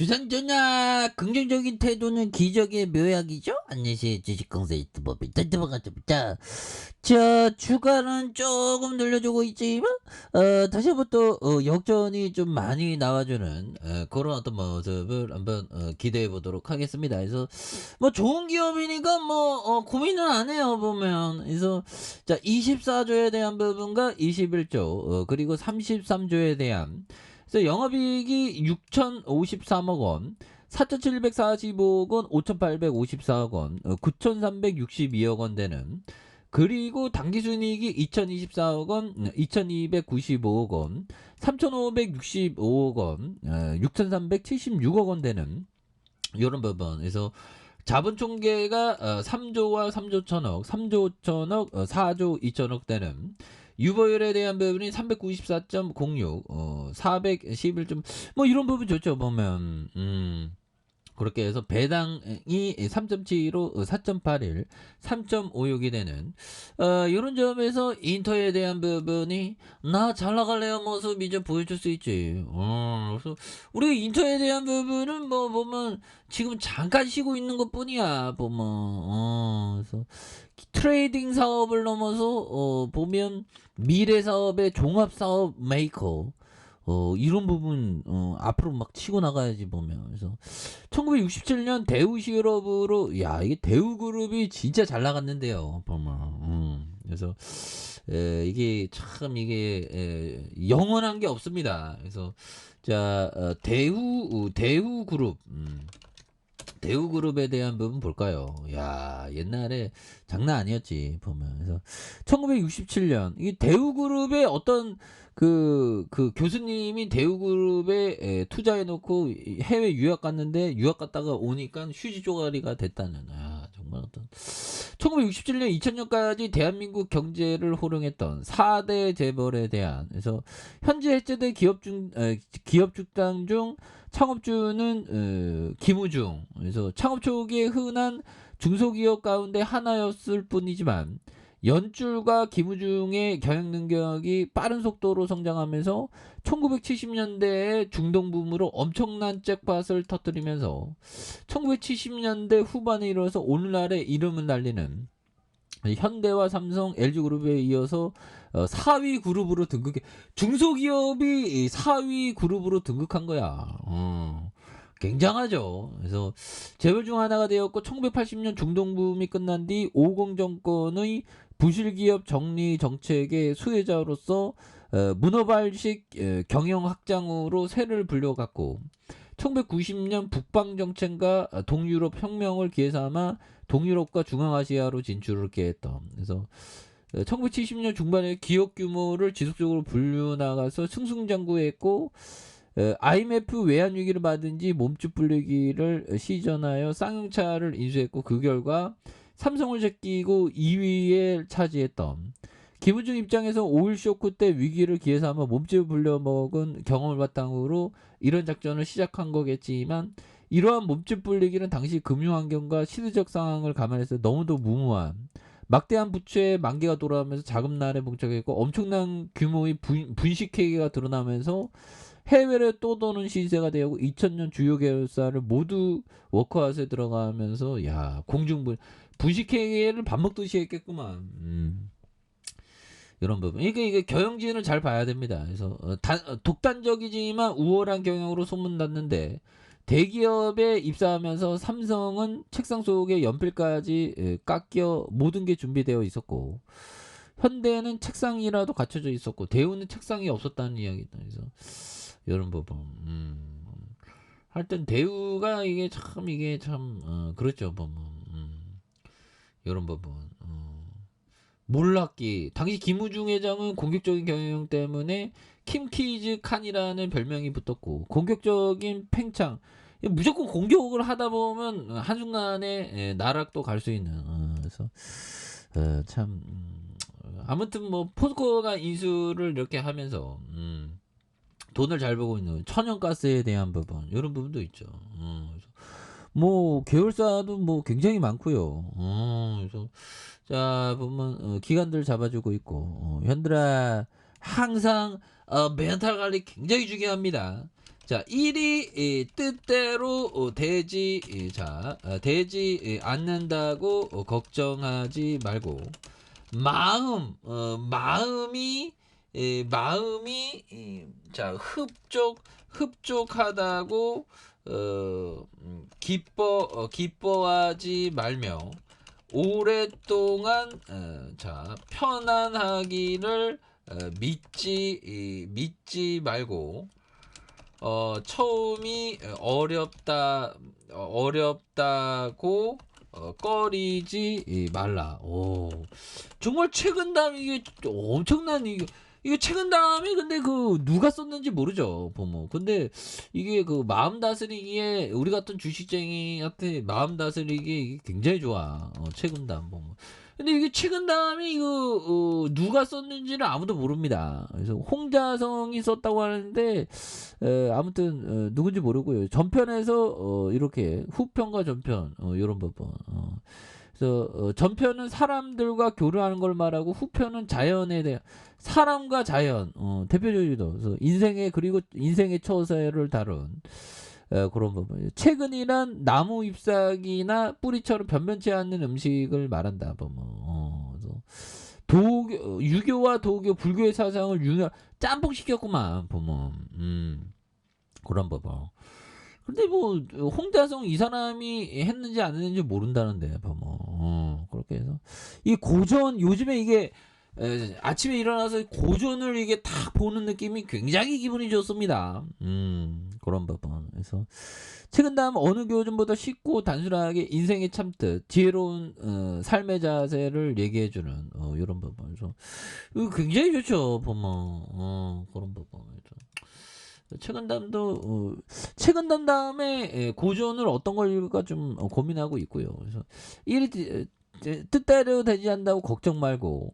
주상전야 긍정적인 태도는 기적의 묘약이죠. 안녕하세요. 주식공사 유튜버비 짠짜방가짜자. 주가는 조금 늘려주고 있지만 다시 한번 또 역전이 좀 많이 나와주는 그런 어떤 모습을 한번 기대해 보도록 하겠습니다. 그래서 뭐 좋은 기업이니까 뭐 고민은 안 해요 보면. 그래서 자 24조에 대한 부분과 21조 그리고 33조에 대한 그래서 영업이익이 6,053억 원, 4,745억 원, 5,854억 원, 9,362억 원 되는 그리고 당기순이익이 2,024억 원, 2,295억 원, 3,565억 원, 6,376억 원 되는 이런 부분에서 자본 총계가 3조와 3조 천억, 3조 천억, 4조 2천억 되는 유보율에 대한 부분이 394.06, 411. 뭐 이런 부분 좋죠 보면. 그렇게 해서 배당이 3.75, 4.81, 3.56이 되는 이런 점에서 인터에 대한 부분이 나 잘 나갈래요 모습 이제 보여줄 수 있지. 그래서 우리 인터에 대한 부분은 뭐 보면 지금 잠깐 쉬고 있는 것뿐이야 보면. 그래서 트레이딩 사업을 넘어서 보면 미래 사업의 종합 사업 메이커. 이런 부분 앞으로 막 치고 나가야지 보면. 그래서 1967년 대우시럽으로 야 이게 대우그룹이 진짜 잘 나갔는데요 보면. 그래서 이게 참 이게 영원한 게 없습니다. 그래서 자 대우그룹 대우그룹에 대한 부분 볼까요? 야 옛날에 장난 아니었지 보면. 그래서 1967년 이 대우그룹의 어떤 그 교수님이 대우그룹에 투자해놓고 해외 유학 갔는데 유학 갔다가 오니까 휴지 조가리가 됐다는. 정말 어떤 1967년 2000년까지 대한민국 경제를 호령했던 4대 재벌에 대한. 그래서 현재 해체된 기업 주당 중 창업주는 김우중. 그래서 창업 초기에 흔한 중소기업 가운데 하나였을 뿐이지만 연줄과 김우중의 경영 능력이 빠른 속도로 성장하면서 1970년대에 중동붐으로 엄청난 잭팟을 터뜨리면서 1970년대 후반에 이르러서 오늘날의 이름을 날리는 현대와 삼성, LG그룹에 이어서 4위 그룹으로 등극해. 중소기업이 4위 그룹으로 등극한 거야. 굉장하죠. 그래서 재벌 중 하나가 되었고 1980년 중동붐이 끝난 뒤 50 정권의 부실기업 정리 정책의 수혜자로서 문어발식 경영 확장으로 세를 불려갔고 1990년 북방정책과 동유럽 혁명을 기회 삼아 동유럽과 중앙아시아로 진출을 계획했던. 그래서 1970년 중반에 기업 규모를 지속적으로 불려나가서 승승장구했고 IMF 외환 위기를 받은 지 몸집 불리기를 시전하여 쌍용차를 인수했고 그 결과 삼성을 제끼고 2위에 차지했던. 김우중 입장에서 오일 쇼크 때 위기를 기회 삼아 몸집을 불려먹은 경험을 바탕으로 이런 작전을 시작한 거겠지만 이러한 몸집 불리기는 당시 금융환경과 시대적 상황을 감안해서 너무도 무모한 막대한 부채의 만개가 돌아오면서 자금난에 봉착했고 엄청난 규모의 분식회계가 드러나면서 해외를 또 도는 시세가 되고 2000년 주요 계열사를 모두 워크아웃에 들어가면서 야 공중분 분식회계를 밥 먹듯이 했겠구만. 이런 부분. 이게 경영진을 잘 봐야 됩니다. 그래서 독단적이지만 우월한 경영으로 소문났는데 대기업에 입사하면서 삼성은 책상 속에 연필까지 깎여 모든 게 준비되어 있었고 현대는 책상이라도 갖춰져 있었고 대우는 책상이 없었다는 이야기다. 그래서 이런 부분. 하여튼 대우가 이게 참 그렇죠 보면. 이런 부분. 몰랐기. 당시 김우중 회장은 공격적인 경영 때문에 킴키즈 칸이라는 별명이 붙었고 공격적인 팽창. 무조건 공격을 하다 보면 한순간에 나락도 갈 수 있는. 그래서 참 아무튼 뭐 포스코가 인수를 이렇게 하면서 돈을 잘 벌고 있는 천연가스에 대한 부분 이런 부분도 있죠. 그래서 뭐 계열사도 뭐 굉장히 많고요. 그래서 자 보면 기관들 잡아주고 있고 현들아 항상 멘탈 관리 굉장히 중요합니다. 자, 일이 뜻대로 되지 되지 않는다고 걱정하지 말고 마음이 자, 흡족하다고 기뻐하지 말며 오랫동안 자, 편안하기를 믿지 말고 처음이 어렵다고 꺼리지 말라. 오, 정말 책은 다음 이게 엄청난 이게 책은 다음에 근데 그 누가 썼는지 모르죠 보면. 근데 이게 그 마음 다스리기에 우리 같은 주식쟁이한테 마음 다스리기 이게 굉장히 좋아. 책은 다음 보면. 근데 이게 책은 다음에 이거 누가 썼는지는 아무도 모릅니다. 그래서 홍자성이 썼다고 하는데 아무튼 누군지 모르고요. 전편에서 이렇게 후편과 전편 요런 부분. 그래서 전편은 사람들과 교류하는 걸 말하고 후편은 자연에 대한 사람과 자연 대표적이죠. 그래서 그리고 인생의 처세를 다룬 그런 부분. 최근이란 나무 잎사귀나 뿌리처럼 변변치 않는 음식을 말한다. 그래서 유교와 도교, 불교의 사상을 짬뽕시켰구만 보면. 그런 부분. 근데 뭐 홍자성 이 사람이 했는지 안 했는지 모른다는데 뭐 그렇게 해서 이 고전 요즘에 이게 아침에 일어나서 고전을 이게 딱 보는 느낌이 굉장히 기분이 좋습니다. 그런 부분. 그래서 책은 다음 어느 교전보다 쉽고 단순하게 인생의 참뜻, 지혜로운 삶의 자세를 얘기해주는 이런 부분. 그래서 이거 굉장히 좋죠 보면 그런 부분. 최근 다음에 고전을 어떤 걸 읽을까 좀 고민하고 있고요. 그래서 일이 뜻대로 되지 않는다고 걱정 말고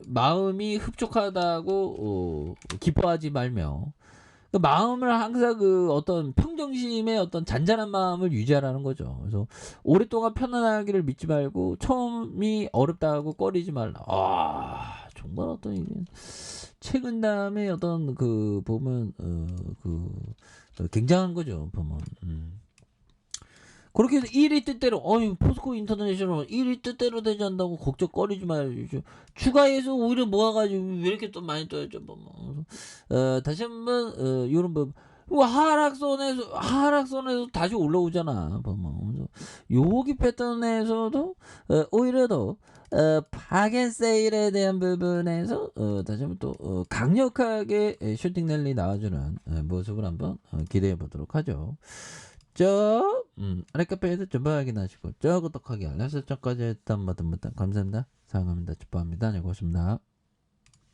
마음이 흡족하다고 기뻐하지 말며 그 마음을 항상 그 어떤 평정심의 어떤 잔잔한 마음을 유지하라는 거죠. 그래서 오랫동안 편안하기를 믿지 말고 처음이 어렵다고 꺼리지 말라. 아, 정말 어떤 이게 최근 다음에 어떤 그 보면 굉장한 거죠 보면. 그렇게 해서 일이 뜻대로 포스코 인터내셔널 일이 뜻대로 되지 않는다고 걱정거리지 말죠. 추가해서 오히려 모아가지고 왜 이렇게 또 많이 떠야죠 뭐. 다시 한번 이런 뭐 하락선에서 다시 올라오잖아 뭐. 여기 패턴에서도 오히려 더 파겐세일에 대한 부분에서 다시 한번 또 강력하게 슈팅 랠리 나와주는 모습을 한번 기대해 보도록 하죠. 아랫카페에서 좀 확인하시고 구독하기 알람 설정까지 했던 모든 감사합니다. 사랑합니다. 축복합니다. 네, 고맙습니다.